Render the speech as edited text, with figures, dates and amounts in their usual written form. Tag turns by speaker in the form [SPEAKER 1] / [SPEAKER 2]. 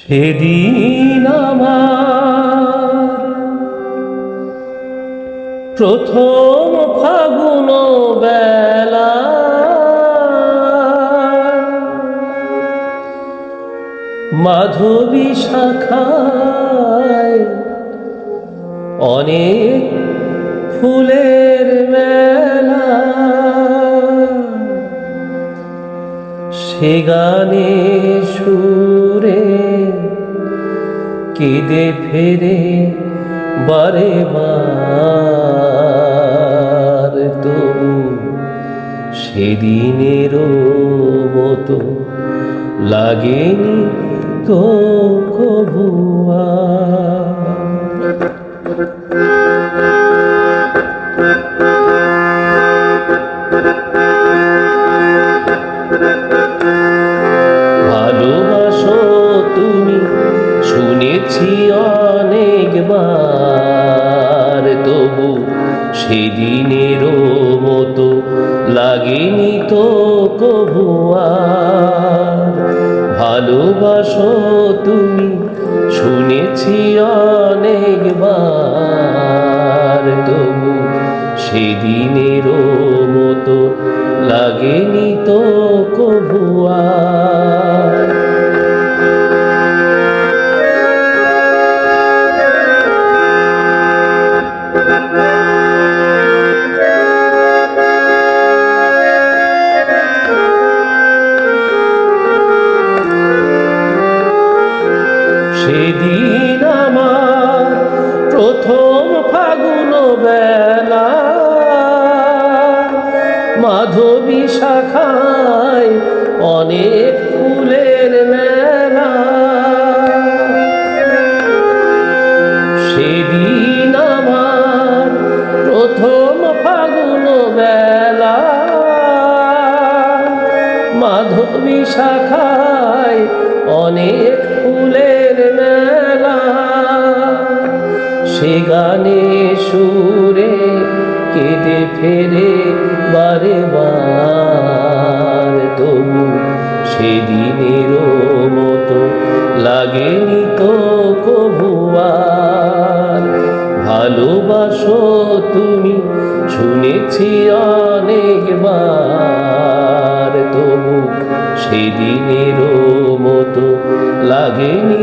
[SPEAKER 1] সেদিন আমার প্রথম ফাগুন বেলা, মাধবী শাখায় অনেক ফুলের মেলা। সে গানে সুরে কেঁদে ফেরে বারে বার, তবু সেদিনেরও মতো লাগেনি তো কবু আর। ভালোবাসো তুমি শুনেছি অনেকবার, তবু সেদিনেরও মতো লাগেনি তো কবু আর। ভালোবাসো তুমি শুনেছি অনেকবার, তবু সেদিনেরও মতো লাগেনি তো কবু আর। সেদিন আমার প্রথম ফাগুন বেলা, মাধবী শাখায় অনেক ফুলের মেলা। সেদিন আমার প্রথম ফাগুন বেলা, মাধবী শাখায় অনেক ফুলের মেলা। সে গানে সুরে কেঁদে ফেরে বারে বার, তবু সেদিনেরও মতো লাগেনি তো কবু আর। ভালোবাসো তুমি শুনেছি অনেকবার, তবু সেদিনেরও মতো লাগেনি